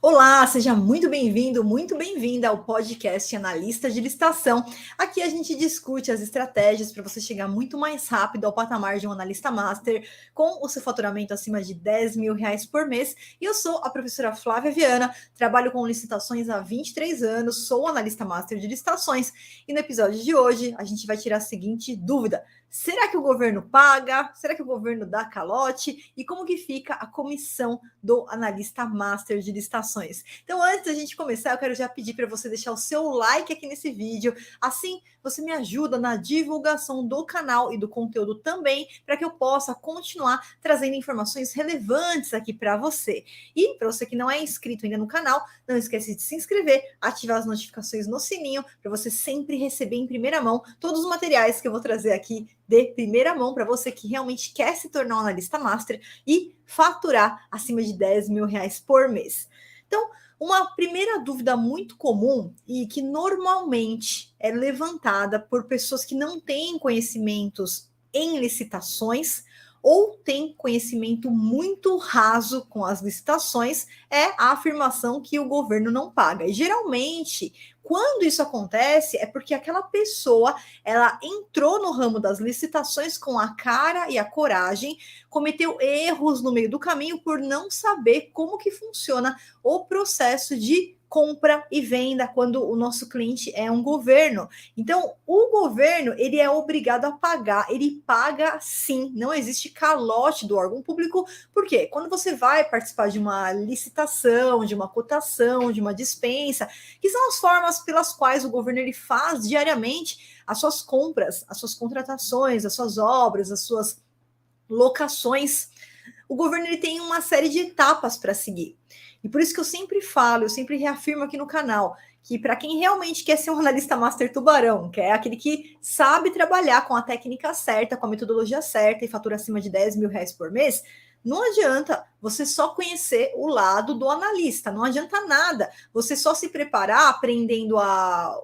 Olá, seja muito bem-vindo, muito bem-vinda ao podcast Analista de Licitação. Aqui a gente discute as estratégias para você chegar muito mais rápido ao patamar de um analista master com o seu faturamento acima de R$ 10.000 por mês. E eu sou a professora Flávia Viana, trabalho com licitações há 23 anos, sou analista master de licitações e no episódio de hoje a gente vai tirar a seguinte dúvida: será que o governo paga? Será que o governo dá calote? E como que fica a comissão do analista master de licitações? Então, antes da gente começar, eu quero já pedir para você deixar o seu like aqui nesse vídeo. Assim, você me ajuda na divulgação do canal e do conteúdo também, para que eu possa continuar trazendo informações relevantes aqui para você. E para você que não é inscrito ainda no canal, não esquece de se inscrever, ativar as notificações no sininho, para você sempre receber em primeira mão todos os materiais que eu vou trazer aqui de primeira mão para você que realmente quer se tornar um analista master e faturar acima de R$ 10.000 por mês. Então, uma primeira dúvida muito comum e que normalmente é levantada por pessoas que não têm conhecimentos em licitações ou têm conhecimento muito raso com as licitações é a afirmação que o governo não paga. E geralmente, quando isso acontece, é porque aquela pessoa ela entrou no ramo das licitações com a cara e a coragem, cometeu erros no meio do caminho por não saber como que funciona o processo de compra e venda quando o nosso cliente é um governo. Então, o governo, ele é obrigado a pagar, ele paga sim, não existe calote do órgão público, porque quando você vai participar de uma licitação, de uma cotação, de uma dispensa, que são as formas pelas quais o governo ele faz diariamente as suas compras, as suas contratações, as suas obras, as suas locações, o governo ele tem uma série de etapas para seguir. E por isso que eu sempre falo, eu sempre reafirmo aqui no canal, que para quem realmente quer ser um analista master tubarão, que é aquele que sabe trabalhar com a técnica certa, com a metodologia certa e fatura acima de R$ 10.000 por mês, não adianta você só conhecer o lado do analista, não adianta nada você só se preparar aprendendo a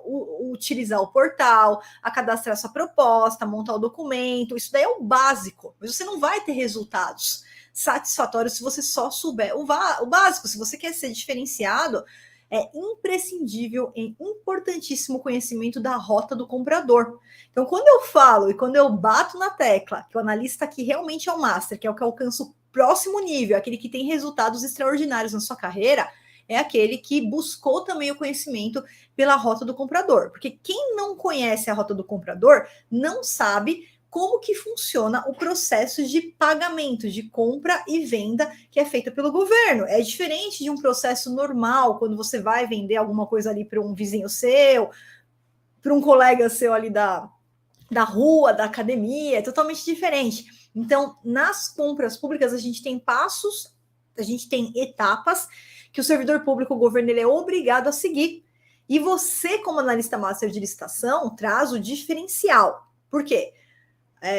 utilizar o portal, a cadastrar sua proposta, montar o documento, isso daí é o básico, mas você não vai ter resultados satisfatórios se você só souber o básico. Se você quer ser diferenciado, é imprescindível e importantíssimo o conhecimento da rota do comprador. Então, quando eu falo e quando eu bato na tecla que o analista aqui realmente é o master, que é o que alcança o próximo nível, aquele que tem resultados extraordinários na sua carreira, é aquele que buscou também o conhecimento pela rota do comprador. Porque quem não conhece a rota do comprador não sabe como que funciona o processo de pagamento, de compra e venda que é feito pelo governo. É diferente de um processo normal, quando você vai vender alguma coisa ali para um vizinho seu, para um colega seu ali da rua, da academia, é totalmente diferente. Então, nas compras públicas, a gente tem passos, a gente tem etapas que o servidor público, o governo, ele é obrigado a seguir. E você, como analista master de licitação, traz o diferencial. Por quê?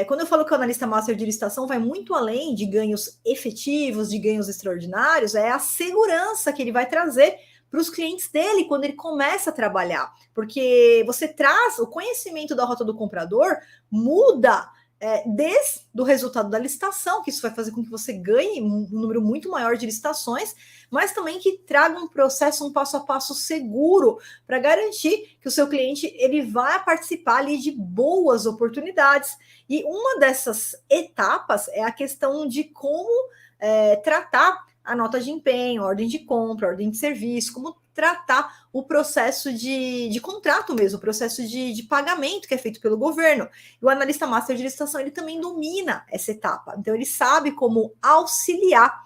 Quando eu falo que o analista master de licitação vai muito além de ganhos efetivos, de ganhos extraordinários, é a segurança que ele vai trazer para os clientes dele quando ele começa a trabalhar. Porque você traz o conhecimento da rota do comprador, muda desde o resultado da licitação, que isso vai fazer com que você ganhe um número muito maior de licitações, mas também que traga um processo, um passo a passo seguro para garantir que o seu cliente ele vai participar ali de boas oportunidades. E uma dessas etapas é a questão de como tratar a nota de empenho, a ordem de compra, a ordem de serviço, como tratar o processo de contrato mesmo, o processo de pagamento que é feito pelo governo. E o analista master de licitação, ele também domina essa etapa. Então, ele sabe como auxiliar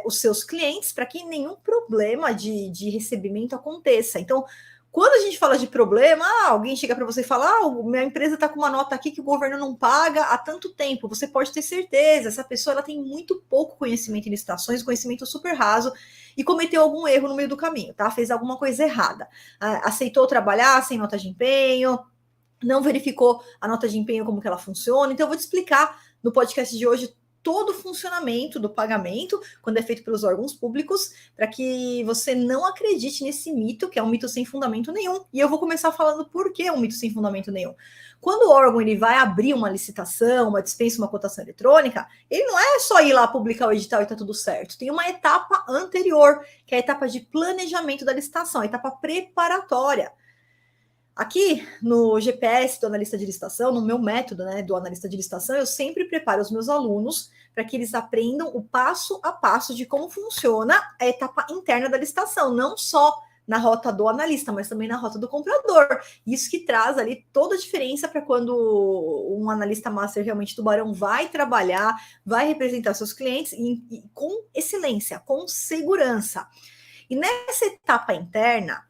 os seus clientes para que nenhum problema de recebimento aconteça. Então, quando a gente fala de problema, alguém chega para você e fala: minha empresa está com uma nota aqui que o governo não paga há tanto tempo. Você pode ter certeza, essa pessoa ela tem muito pouco conhecimento em licitações, conhecimento super raso, e cometeu algum erro no meio do caminho, tá? Fez alguma coisa errada. Aceitou trabalhar sem nota de empenho, não verificou a nota de empenho, como que ela funciona. Então, eu vou te explicar no podcast de hoje todo o funcionamento do pagamento, quando é feito pelos órgãos públicos, para que você não acredite nesse mito, que é um mito sem fundamento nenhum. E eu vou começar falando por que é um mito sem fundamento nenhum. Quando o órgão ele vai abrir uma licitação, uma dispensa, uma cotação eletrônica, ele não é só ir lá publicar o edital e está tudo certo. Tem uma etapa anterior, que é a etapa de planejamento da licitação, a etapa preparatória. Aqui no GPS do analista de licitação, no meu método, né, do analista de licitação, eu sempre preparo os meus alunos para que eles aprendam o passo a passo de como funciona a etapa interna da licitação, não só na rota do analista, mas também na rota do comprador. Isso que traz ali toda a diferença para quando um analista master realmente tubarão vai trabalhar, vai representar seus clientes e com excelência, com segurança. E nessa etapa interna,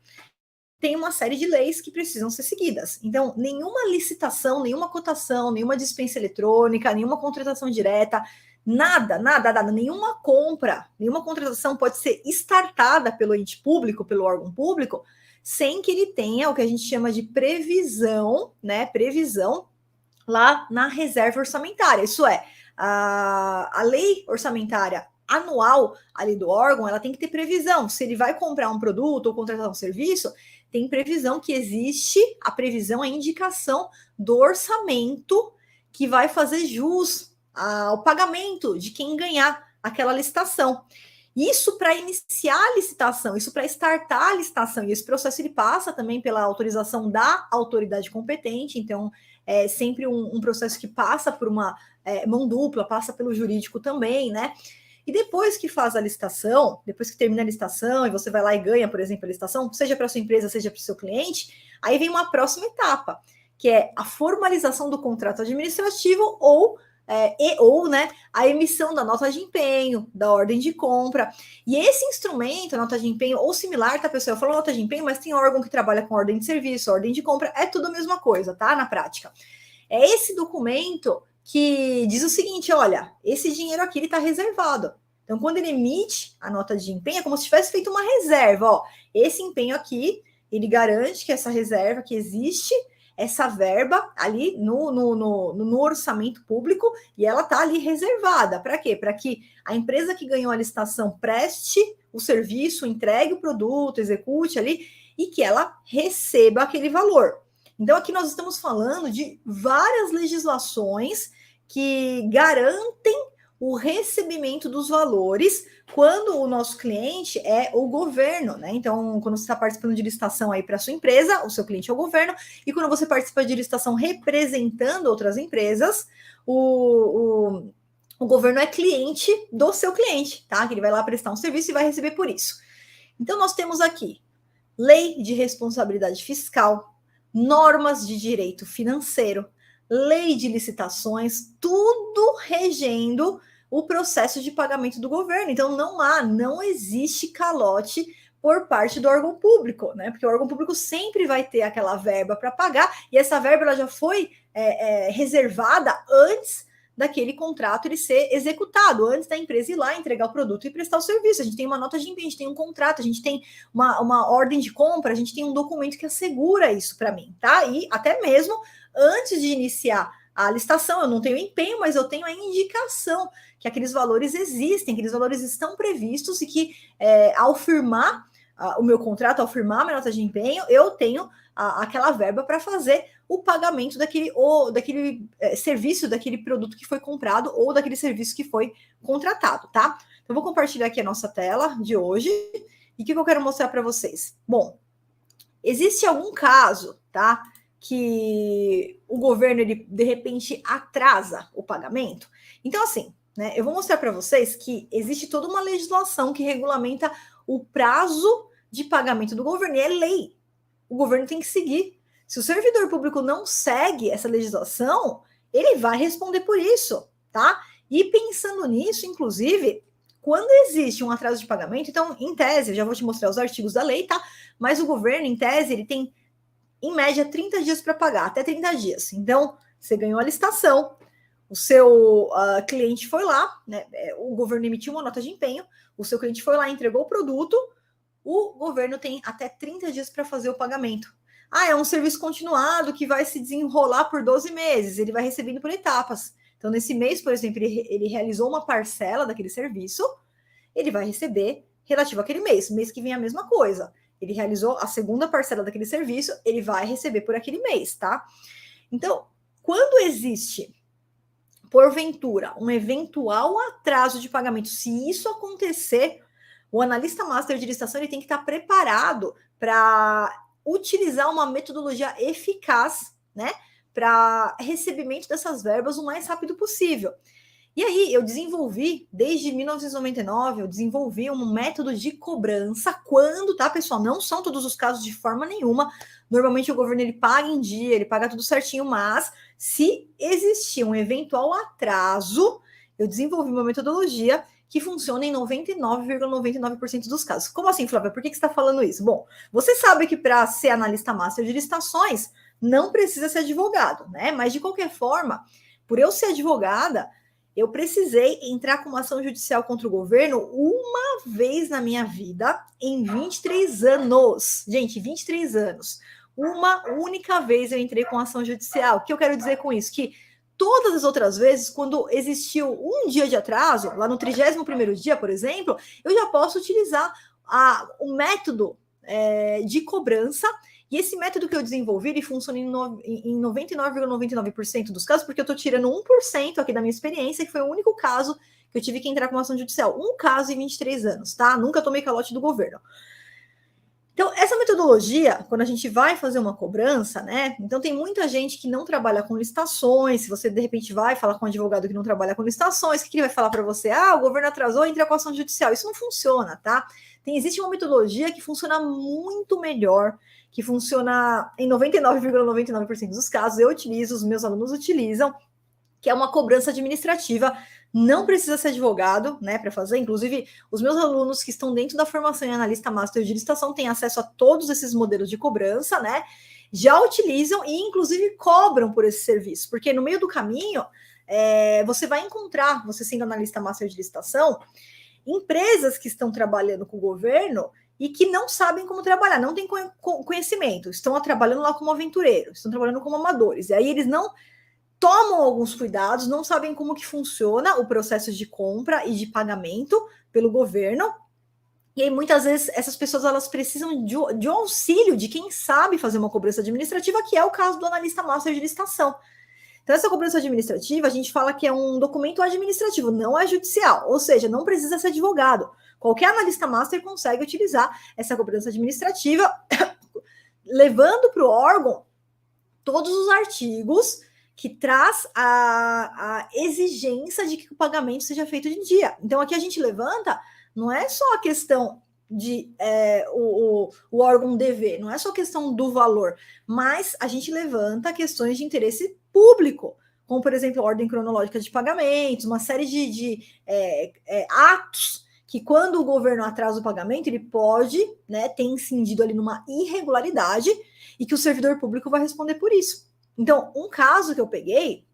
tem uma série de leis que precisam ser seguidas. Então, nenhuma licitação, nenhuma cotação, nenhuma dispensa eletrônica, nenhuma contratação direta, nada, nenhuma compra, nenhuma contratação pode ser startada pelo ente público, pelo órgão público, sem que ele tenha o que a gente chama de previsão, né? Previsão lá na reserva orçamentária. Isso é, a lei orçamentária anual ali do órgão, ela tem que ter previsão. Se ele vai comprar um produto ou contratar um serviço, tem previsão que existe, a previsão, a indicação do orçamento que vai fazer jus ao pagamento de quem ganhar aquela licitação. Isso para iniciar a licitação, isso para startar a licitação, e esse processo ele passa também pela autorização da autoridade competente, então é sempre um processo que passa por uma mão dupla, passa pelo jurídico também, né? E depois que faz a licitação, depois que termina a licitação e você vai lá e ganha, por exemplo, a licitação, seja para sua empresa, seja para o seu cliente, aí vem uma próxima etapa, que é a formalização do contrato administrativo ou né, a emissão da nota de empenho, da ordem de compra. E esse instrumento, a nota de empenho, ou similar, tá, pessoal? Eu falo nota de empenho, mas tem órgão que trabalha com ordem de serviço, ordem de compra, é tudo a mesma coisa, tá? Na prática. É esse documento que diz o seguinte: olha, esse dinheiro aqui ele está reservado. Então, quando ele emite a nota de empenho, é como se tivesse feito uma reserva. Ó, esse empenho aqui, ele garante que essa reserva que existe, essa verba ali no orçamento público, e ela está ali reservada. Para quê? Para que a empresa que ganhou a licitação preste o serviço, entregue o produto, execute ali, e que ela receba aquele valor. Então, aqui nós estamos falando de várias legislações que garantem o recebimento dos valores quando o nosso cliente é o governo, né? Então, quando você está participando de licitação aí para sua empresa, o seu cliente é o governo, e quando você participa de licitação representando outras empresas, o governo é cliente do seu cliente, tá? Que ele vai lá prestar um serviço e vai receber por isso. Então, nós temos aqui lei de responsabilidade fiscal, normas de direito financeiro, lei de licitações, tudo regendo o processo de pagamento do governo. Então, não existe calote por parte do órgão público, né? Porque o órgão público sempre vai ter aquela verba para pagar, e essa verba ela já foi reservada antes daquele contrato ele ser executado, antes da empresa ir lá entregar o produto e prestar o serviço. A gente tem uma nota de empenho, a gente tem um contrato, a gente tem uma ordem de compra, a gente tem um documento que assegura isso para mim, tá? E até mesmo antes de iniciar a licitação, eu não tenho empenho, mas eu tenho a indicação que aqueles valores existem, aqueles valores estão previstos e que ao firmar o meu contrato, ao firmar a minha nota de empenho, eu tenho aquela verba para fazer o pagamento daquele serviço, daquele produto que foi comprado ou daquele serviço que foi contratado, tá? Então, eu vou compartilhar aqui a nossa tela de hoje. E o que eu quero mostrar para vocês? Bom, existe algum caso, tá? Que o governo, ele, de repente, atrasa o pagamento? Então, assim, né? Eu vou mostrar para vocês que existe toda uma legislação que regulamenta o prazo de pagamento do governo, e é lei. O governo tem que seguir. Se o servidor público não segue essa legislação, ele vai responder por isso, tá? E pensando nisso, inclusive, quando existe um atraso de pagamento, então, em tese, eu já vou te mostrar os artigos da lei, tá? Mas o governo, em tese, ele tem, em média, 30 dias para pagar, até 30 dias. Então, você ganhou a licitação, o seu cliente foi lá, né? O governo emitiu uma nota de empenho, o seu cliente foi lá, entregou o produto, o governo tem até 30 dias para fazer o pagamento. É um serviço continuado que vai se desenrolar por 12 meses, ele vai recebendo por etapas. Então, Então, nesse mês, por exemplo, ele realizou uma parcela daquele serviço, ele vai receber relativo àquele mês. Mês que vem a mesma coisa. Ele realizou a segunda parcela daquele serviço, ele vai receber por aquele mês, tá? Então, quando existe, porventura, um eventual atraso de pagamento, se isso acontecer, o analista master de licitação ele tem que estar preparado para utilizar uma metodologia eficaz, né, para recebimento dessas verbas o mais rápido possível. E aí, eu desenvolvi, desde 1999, eu desenvolvi um método de cobrança quando, tá, pessoal? Não são todos os casos de forma nenhuma. Normalmente o governo ele paga em dia, ele paga tudo certinho, mas se existir um eventual atraso, eu desenvolvi uma metodologia que funciona em 99,99% dos casos. Como assim, Flávia? Por que você está falando isso? Bom, você sabe que para ser analista master de licitações, não precisa ser advogado, né? Mas, de qualquer forma, por eu ser advogada, eu precisei entrar com uma ação judicial contra o governo uma vez na minha vida, em 23 anos. Gente, 23 anos. Uma única vez eu entrei com ação judicial. O que eu quero dizer com isso? Que todas as outras vezes, quando existiu um dia de atraso, lá no 31º dia, por exemplo, eu já posso utilizar o método de cobrança. E esse método que eu desenvolvi, ele funciona em 99,99% dos casos, porque eu estou tirando 1% aqui da minha experiência, que foi o único caso que eu tive que entrar com uma ação judicial. Um caso em 23 anos, tá? Nunca tomei calote do governo. Então, essa metodologia, quando a gente vai fazer uma cobrança, né? Então, tem muita gente que não trabalha com licitações. Se você, de repente, vai falar com um advogado que não trabalha com licitações, o que ele vai falar para você? Ah, o governo atrasou, entra com ação judicial. Isso não funciona, tá? Existe uma metodologia que funciona muito melhor, que funciona em 99,99% dos casos. Eu utilizo, os meus alunos utilizam, que é uma cobrança administrativa. Não precisa ser advogado, né, para fazer. Inclusive, os meus alunos que estão dentro da formação em analista master de licitação têm acesso a todos esses modelos de cobrança, né? Já utilizam e, inclusive, cobram por esse serviço, porque no meio do caminho você vai encontrar, você sendo analista master de licitação, empresas que estão trabalhando com o governo e que não sabem como trabalhar, não têm conhecimento, estão trabalhando lá como aventureiros, estão trabalhando como amadores, e aí eles não tomam alguns cuidados, não sabem como que funciona o processo de compra e de pagamento pelo governo, e aí muitas vezes essas pessoas elas precisam de um auxílio de quem sabe fazer uma cobrança administrativa, que é o caso do analista master de licitação. Então, essa cobrança administrativa, a gente fala que é um documento administrativo, não é judicial, ou seja, não precisa ser advogado. Qualquer analista master consegue utilizar essa cobrança administrativa, levando para o órgão todos os artigos que traz a exigência de que o pagamento seja feito em dia. Então, aqui a gente levanta, não é só a questão de o órgão dever, não é só a questão do valor, mas a gente levanta questões de interesse público, como, por exemplo, a ordem cronológica de pagamentos, uma série de atos que, quando o governo atrasa o pagamento, ele pode, né, ter incidido ali numa irregularidade e que o servidor público vai responder por isso. Então, um caso que eu peguei,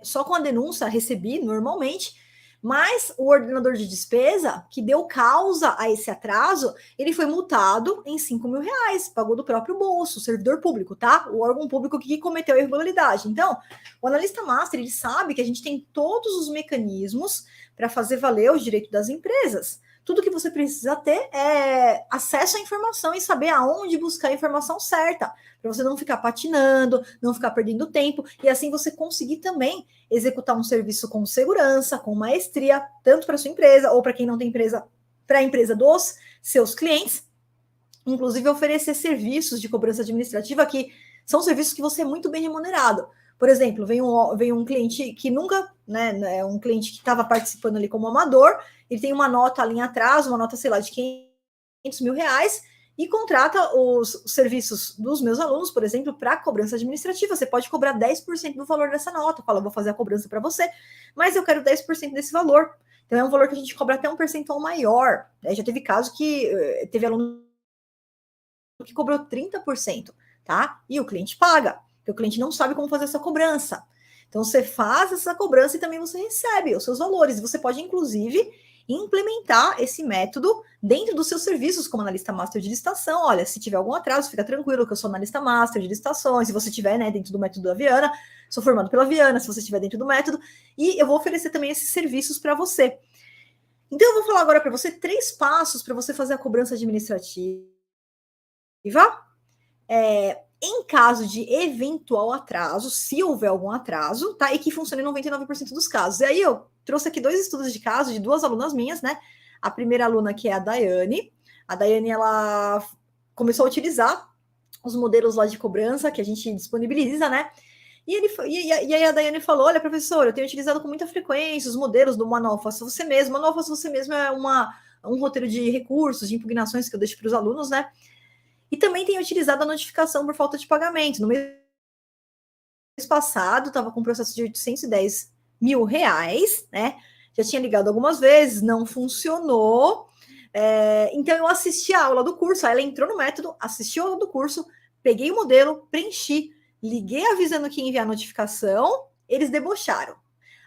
só com a denúncia recebi normalmente, mas o ordenador de despesa, que deu causa a esse atraso, ele foi multado em R$5.000, pagou do próprio bolso, o servidor público, tá? O órgão público que cometeu a irregularidade. Então, o analista master, ele sabe que a gente tem todos os mecanismos para fazer valer os direitos das empresas. Tudo que você precisa ter é acesso à informação e saber aonde buscar a informação certa, para você não ficar patinando, não ficar perdendo tempo, e assim você conseguir também executar um serviço com segurança, com maestria, tanto para sua empresa ou para quem não tem empresa, para a empresa dos seus clientes, inclusive oferecer serviços de cobrança administrativa que são serviços que você é muito bem remunerado. Por exemplo, vem um cliente que nunca, né, um cliente que estava participando ali como amador, ele tem uma nota ali atrás, uma nota, sei lá, de R$500.000, e contrata os serviços dos meus alunos, por exemplo, para cobrança administrativa. Você pode cobrar 10% do valor dessa nota. Fala, vou fazer a cobrança para você, mas eu quero 10% desse valor. Então, é um valor que a gente cobra até um percentual maior. Já teve caso que teve aluno que cobrou 30%, tá? E o cliente paga, porque o cliente não sabe como fazer essa cobrança. Então, você faz essa cobrança e também você recebe os seus valores. Você pode, inclusive, implementar esse método dentro dos seus serviços como analista master de licitação. Olha, se tiver algum atraso, fica tranquilo que eu sou analista master de licitações, se você tiver, né, dentro do método da Viana, sou formado pela Viana, se você estiver dentro do método, e eu vou oferecer também esses serviços para você. Então, eu vou falar agora para você 3 passos para você fazer a cobrança administrativa. Em caso de eventual atraso, se houver algum atraso, tá? E que funcione em 99% dos casos. E aí eu trouxe aqui 2 estudos de caso de 2 alunas minhas, né? A primeira aluna, que é a Daiane. A Daiane, ela começou a utilizar os modelos lá de cobrança que a gente disponibiliza, né? E aí a Daiane falou: olha, professor, eu tenho utilizado com muita frequência os modelos do Manual Faça Você Mesmo. Manual Faça Você Mesmo é um roteiro de recursos, de impugnações que eu deixo para os alunos, né? E também tenho utilizado a notificação por falta de pagamento. No mês passado, estava com um processo de R$810 mil, né? Já tinha ligado algumas vezes, não funcionou. Então, eu assisti a aula do curso, aí ela entrou no método, assistiu a aula do curso, peguei o modelo, preenchi, liguei avisando que ia enviar a notificação, eles debocharam.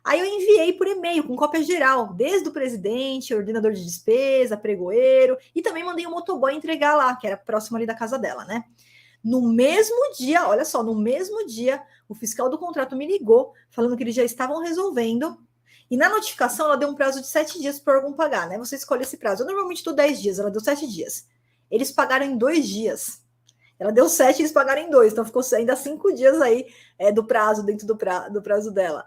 Aí eu enviei por e-mail, com cópia geral, desde o presidente, ordenador de despesa, pregoeiro, e também mandei o motoboy entregar lá, que era próximo ali da casa dela, né? No mesmo dia, olha só, no mesmo dia, o fiscal do contrato me ligou, falando que eles já estavam resolvendo, e na notificação ela deu um prazo de 7 dias para o órgão pagar, né? Você escolhe esse prazo. Eu normalmente dou 10 dias, ela deu 7 dias. Eles pagaram em 2 dias. Ela deu 7, eles pagaram em 2, então ficou ainda 5 dias aí do prazo, dentro do prazo dela.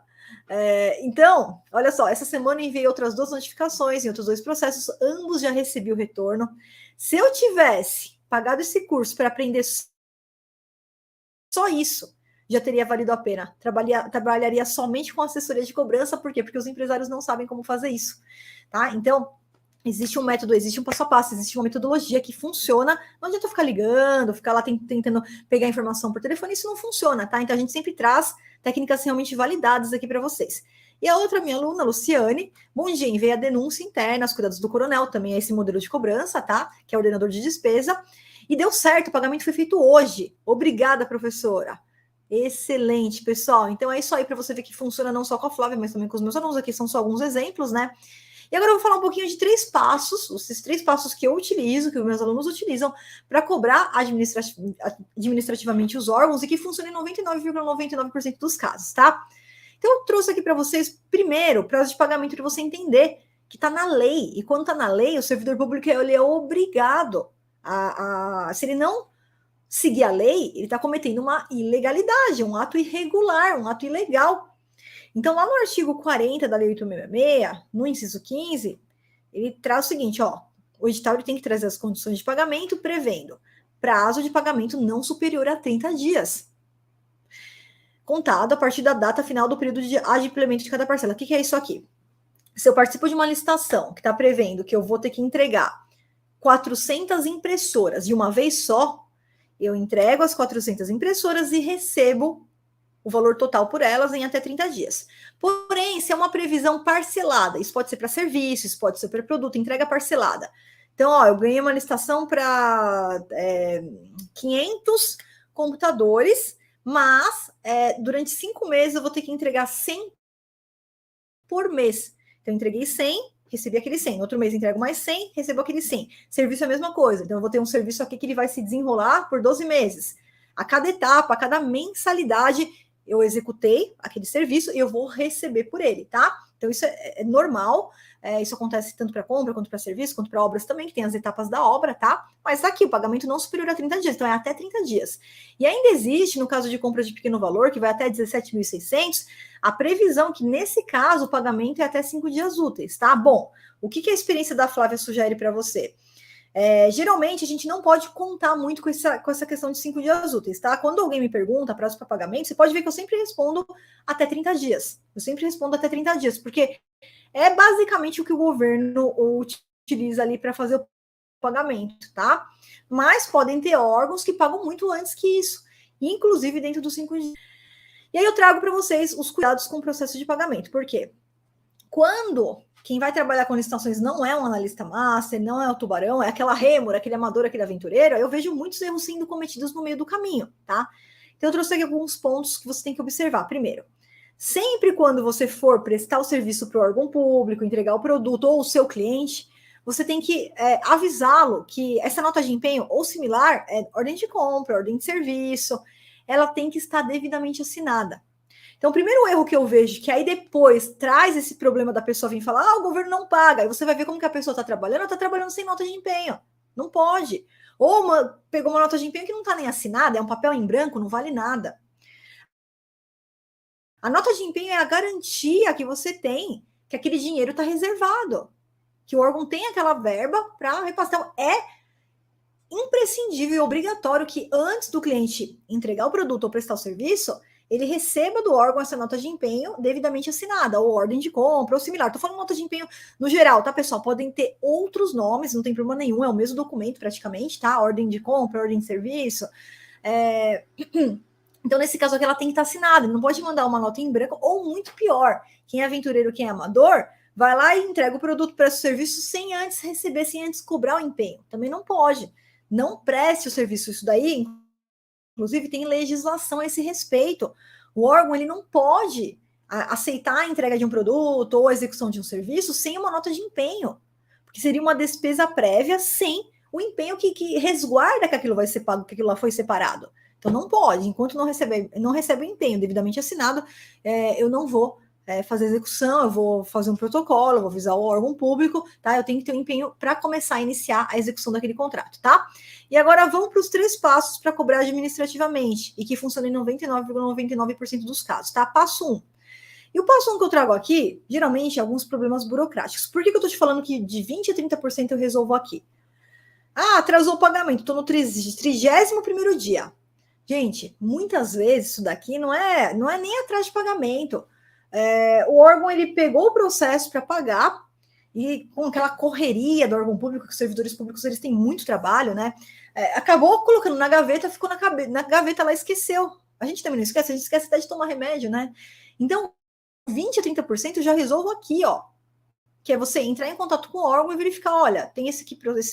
Então, olha só, essa semana eu enviei outras 2 notificações em outros 2 processos, ambos já recebi o retorno. Se eu tivesse pagado esse curso para aprender só isso, já teria valido a pena. Trabalharia somente com assessoria de cobrança, por quê? Porque os empresários não sabem como fazer isso, tá? Então, existe um método, existe um passo a passo, existe uma metodologia que funciona. Não adianta ficar ligando, ficar lá tentando pegar informação por telefone, isso não funciona, tá? Então a gente sempre traz técnicas realmente validadas aqui para vocês. E a outra minha aluna, Luciane, bom dia, enviei a denúncia interna, os cuidados do coronel, também é esse modelo de cobrança, tá? Que é o ordenador de despesa. E deu certo, o pagamento foi feito hoje. Obrigada, professora. Excelente, pessoal. Então é isso aí para você ver que funciona não só com a Flávia, mas também com os meus alunos. Aqui são só alguns exemplos, né? E agora eu vou falar um pouquinho de 3 passos, esses 3 passos que eu utilizo, que os meus alunos utilizam, para cobrar administrativamente os órgãos e que funcionam em 99,99% dos casos, tá? Então eu trouxe aqui para vocês, primeiro, prazo de pagamento para você entender que está na lei. E quando está na lei, o servidor público ele é obrigado se ele não seguir a lei, ele está cometendo uma ilegalidade, um ato irregular, um ato ilegal. Então, lá no artigo 40 da Lei 8.666, no inciso 15, ele traz o seguinte, ó, o edital ele tem que trazer as condições de pagamento, prevendo prazo de pagamento não superior a 30 dias, contado a partir da data final do período de adimplemento de cada parcela. O que é isso aqui? Se eu participo de uma licitação que está prevendo que eu vou ter que entregar 400 impressoras de uma vez só, eu entrego as 400 impressoras e recebo o valor total por elas em até 30 dias. Porém, se é uma previsão parcelada, isso pode ser para serviço, isso pode ser para produto, entrega parcelada. Então, ó, eu ganhei uma licitação para 500 computadores, mas durante 5 meses eu vou ter que entregar 100 por mês. Então, eu entreguei 100, recebi aquele 100. Outro mês entrego mais 100, recebo aquele 100. Serviço é a mesma coisa. Então, eu vou ter um serviço aqui que ele vai se desenrolar por 12 meses. A cada etapa, a cada mensalidade, eu executei aquele serviço e eu vou receber por ele, tá? Então, isso é normal. Isso acontece tanto para compra, quanto para serviço, quanto para obras também, que tem as etapas da obra, tá? Mas tá aqui, o pagamento não superior a 30 dias, então é até 30 dias. E ainda existe, no caso de compra de pequeno valor, que vai até 17.600, a previsão que, nesse caso, o pagamento é até 5 dias úteis, tá? Bom, o que a experiência da Flávia sugere para você? Geralmente, a gente não pode contar muito com essa questão de 5 dias úteis, tá? Quando alguém me pergunta prazo para pagamento, você pode ver que eu sempre respondo até 30 dias. Eu sempre respondo até 30 dias, porque é basicamente o que o governo utiliza ali para fazer o pagamento, tá? Mas podem ter órgãos que pagam muito antes que isso, inclusive dentro dos 5 dias. E aí eu trago para vocês os cuidados com o processo de pagamento. Por quê? Quando quem vai trabalhar com licitações não é um analista master, não é o tubarão, é aquela rêmora, aquele amador, aquele aventureiro, eu vejo muitos erros sendo cometidos no meio do caminho, tá? Então eu trouxe aqui alguns pontos que você tem que observar. Primeiro, Sempre quando você for prestar o serviço para o órgão público, entregar o produto ou o seu cliente, você tem que avisá-lo que essa nota de empenho ou similar, ordem de compra, ordem de serviço, ela tem que estar devidamente assinada. Então, o primeiro erro que eu vejo, que aí depois traz esse problema da pessoa vir falar, o governo não paga, aí você vai ver como que a pessoa está trabalhando, ela está trabalhando sem nota de empenho. Não pode. Ou pegou uma nota de empenho que não está nem assinada, é um papel em branco, não vale nada. A nota de empenho é a garantia que você tem que aquele dinheiro está reservado, que o órgão tem aquela verba para repassar. Então, é imprescindível e obrigatório que antes do cliente entregar o produto ou prestar o serviço, ele receba do órgão essa nota de empenho devidamente assinada, ou ordem de compra, ou similar. Estou falando nota de empenho no geral, tá, pessoal? Podem ter outros nomes, não tem problema nenhum, é o mesmo documento praticamente, tá? Ordem de compra, ordem de serviço. Então, nesse caso aqui, ela tem que estar assinada, não pode mandar uma nota em branco, ou muito pior, quem é aventureiro, quem é amador, vai lá e entrega o produto, presta o serviço sem antes receber, sem antes cobrar o empenho. Também não pode. Não preste o serviço. Isso daí, inclusive, tem legislação a esse respeito. O órgão ele não pode aceitar a entrega de um produto ou a execução de um serviço sem uma nota de empenho, porque seria uma despesa prévia sem o empenho que resguarda que aquilo vai ser pago, que aquilo lá foi separado. Então não pode, enquanto não recebe o empenho devidamente assinado, eu não vou fazer execução, eu vou fazer um protocolo, eu vou avisar o órgão público, tá? Eu tenho que ter um empenho para começar a iniciar a execução daquele contrato, tá? E agora vamos para os 3 passos para cobrar administrativamente e que funcionam em 99,99% dos casos, tá? Passo 1. E o passo 1 que eu trago aqui, geralmente, é alguns problemas burocráticos. Por que eu estou te falando que de 20% a 30% eu resolvo aqui? Atrasou o pagamento, estou no 31º dia. Gente, muitas vezes isso daqui não é nem atraso de pagamento. O órgão ele pegou o processo para pagar e com aquela correria do órgão público, que os servidores públicos eles têm muito trabalho, né? Acabou colocando na gaveta, ficou na gaveta lá, esqueceu. A gente também não esquece, a gente esquece até de tomar remédio, né? Então, 20% a 30% eu já resolvo aqui, ó. Que é você entrar em contato com o órgão e verificar, olha, tem esse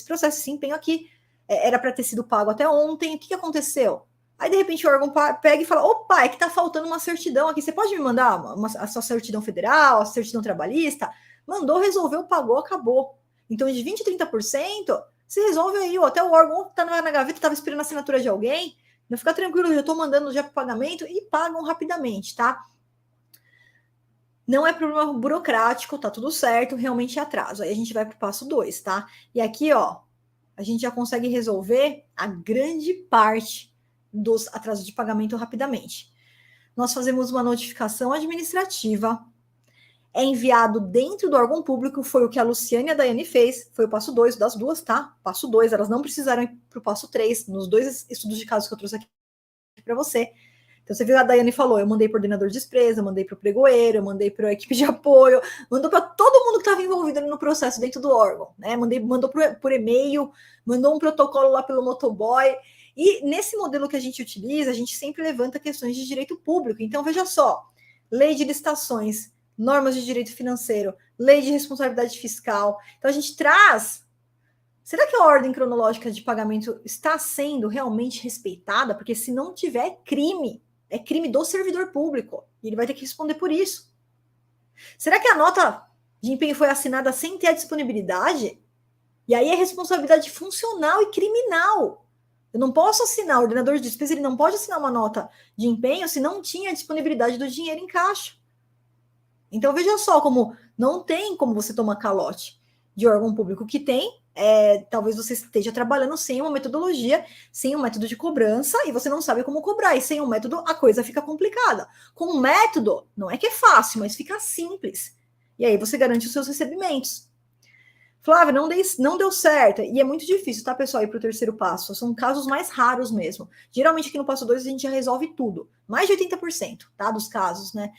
processo de empenho aqui, era para ter sido pago até ontem, o que aconteceu? Aí, de repente, o órgão pega e fala, opa, é que tá faltando uma certidão aqui, você pode me mandar a sua certidão federal, a certidão trabalhista? Mandou, resolveu, pagou, acabou. Então, de 20% a 30%, se resolve aí, ó, até o órgão tá na gaveta, estava esperando a assinatura de alguém, não fica tranquilo, já estou mandando já para o pagamento e pagam rapidamente, tá? Não é problema burocrático, tá tudo certo, realmente é atraso. Aí a gente vai para o passo 2, tá? E aqui, ó, a gente já consegue resolver a grande parte dos atrasos de pagamento rapidamente. Nós fazemos uma notificação administrativa, é enviado dentro do órgão público, foi o que a Luciane e a Daiane fez, foi o passo 2 das duas, tá? Passo 2, elas não precisaram ir para o passo 3, nos 2 estudos de casos que eu trouxe aqui para você. Então, você viu, a Daiane falou, eu mandei para o ordenador de despesa, eu mandei para o pregoeiro, eu mandei para a equipe de apoio, mandou para todo mundo que estava envolvido ali no processo dentro do órgão, né? Mandou por e-mail, mandou um protocolo lá pelo motoboy. E nesse modelo que a gente utiliza, a gente sempre levanta questões de direito público. Então, veja só, lei de licitações, normas de direito financeiro, lei de responsabilidade fiscal. Então, a gente traz... Será que a ordem cronológica de pagamento está sendo realmente respeitada? Porque se não tiver, é crime do servidor público. E ele vai ter que responder por isso. Será que a nota de empenho foi assinada sem ter a disponibilidade? E aí é responsabilidade funcional e criminal. Eu não posso assinar, o ordenador de despesa ele não pode assinar uma nota de empenho se não tinha a disponibilidade do dinheiro em caixa. Então, veja só como não tem como você tomar calote de órgão público. Que tem, talvez você esteja trabalhando sem uma metodologia, sem um método de cobrança, e você não sabe como cobrar. E sem um método, a coisa fica complicada. Com um método, não é que é fácil, mas fica simples. E aí você garante os seus recebimentos. Flávia, não deu certo. E é muito difícil, tá, pessoal, ir para o 3º passo. São casos mais raros mesmo. Geralmente aqui no passo 2 a gente já resolve tudo. Mais de 80%, tá, dos casos, né?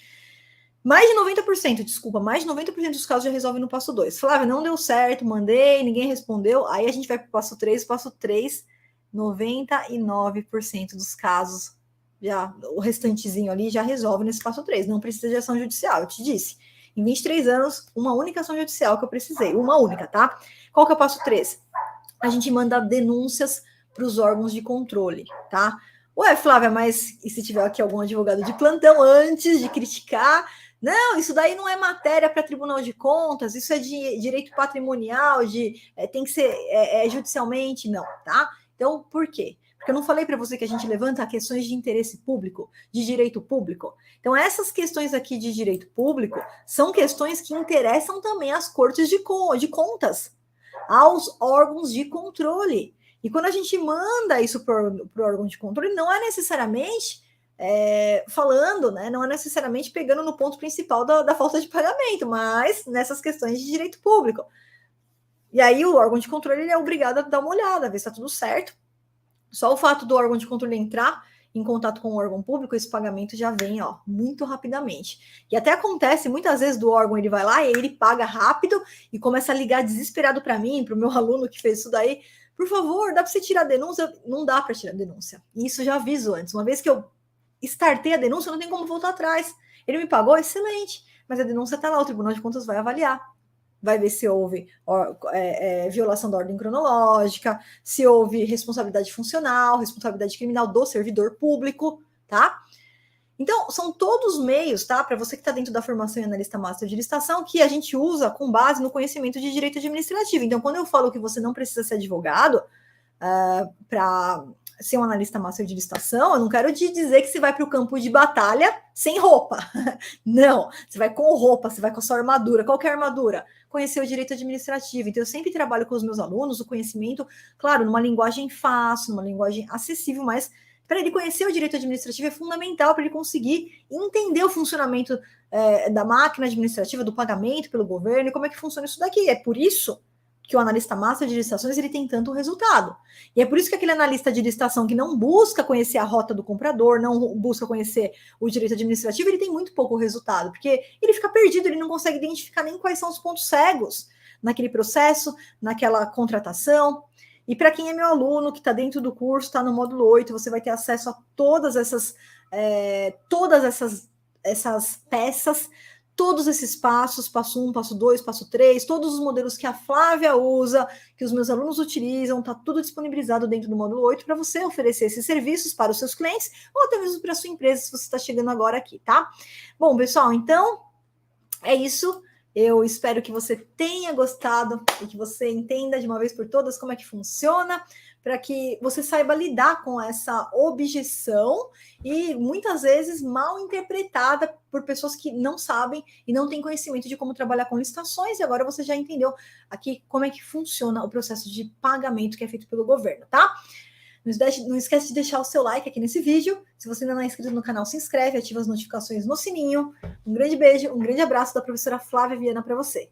Mais de 90%, desculpa, mais de 90% dos casos já resolve no passo 2. Flávia, não deu certo, mandei, ninguém respondeu. Aí a gente vai para o passo 3. Passo 3, 99% dos casos, já o restantezinho ali já resolve nesse passo 3. Não precisa de ação judicial, eu te disse. Em 23 anos, uma única ação judicial que eu precisei. Uma única, tá? Qual que é o passo 3? A gente manda denúncias para os órgãos de controle, tá? Ué, Flávia, mas e se tiver aqui algum advogado de plantão antes de criticar? Não, isso daí não é matéria para Tribunal de Contas, isso é de direito patrimonial, tem que ser judicialmente, não, tá? Então, por quê? Porque eu não falei para você que a gente levanta questões de interesse público, de direito público. Então, essas questões aqui de direito público são questões que interessam também às cortes de contas, aos órgãos de controle. E quando a gente manda isso para o órgão de controle, não é necessariamente falando, né? Não é necessariamente pegando no ponto principal da falta de pagamento, mas nessas questões de direito público. E aí o órgão de controle ele é obrigado a dar uma olhada, ver se está tudo certo. Só o fato do órgão de controle entrar em contato com o órgão público, esse pagamento já vem, ó, muito rapidamente. E até acontece, muitas vezes, do órgão, ele vai lá e ele paga rápido e começa a ligar desesperado para mim, para o meu aluno que fez isso daí. Por favor, dá para você tirar a denúncia? Não dá para tirar a denúncia. E isso eu já aviso antes. Uma vez que eu startei a denúncia, não tem como voltar atrás. Ele me pagou, excelente, mas a denúncia está lá, o Tribunal de Contas vai avaliar. Vai ver se houve violação da ordem cronológica, se houve responsabilidade funcional, responsabilidade criminal do servidor público, tá? Então, são todos meios, tá? Para você que está dentro da formação em analista master de licitação, que a gente usa com base no conhecimento de direito administrativo. Então, quando eu falo que você não precisa ser advogado para ser um analista master de licitação, eu não quero te dizer que você vai para o campo de batalha sem roupa. Não, você vai com roupa, você vai com a sua armadura. Qual que é a armadura? Conhecer o direito administrativo. Então, eu sempre trabalho com os meus alunos o conhecimento, claro, numa linguagem fácil, numa linguagem acessível, mas para ele conhecer o direito administrativo é fundamental para ele conseguir entender o funcionamento da máquina administrativa, do pagamento pelo governo e como é que funciona isso daqui. É por isso que o analista master de licitações ele tem tanto resultado. E é por isso que aquele analista de licitação que não busca conhecer a rota do comprador, não busca conhecer o direito administrativo, ele tem muito pouco resultado, porque ele fica perdido, ele não consegue identificar nem quais são os pontos cegos naquele processo, naquela contratação. E para quem é meu aluno, que está dentro do curso, está no módulo 8, você vai ter acesso a todas essas peças, todos esses passos, passo 1, passo 2, passo 3, todos os modelos que a Flávia usa, que os meus alunos utilizam, está tudo disponibilizado dentro do módulo 8 para você oferecer esses serviços para os seus clientes ou até mesmo para a sua empresa, se você está chegando agora aqui, tá? Bom, pessoal, então é isso. Eu espero que você tenha gostado e que você entenda de uma vez por todas como é que funciona, para que você saiba lidar com essa objeção e muitas vezes mal interpretada por pessoas que não sabem e não têm conhecimento de como trabalhar com licitações, e agora você já entendeu aqui como é que funciona o processo de pagamento que é feito pelo governo, tá? Não esquece de deixar o seu like aqui nesse vídeo. Se você ainda não é inscrito no canal, se inscreve, ativa as notificações no sininho. Um grande beijo, um grande abraço da professora Flávia Viana para você.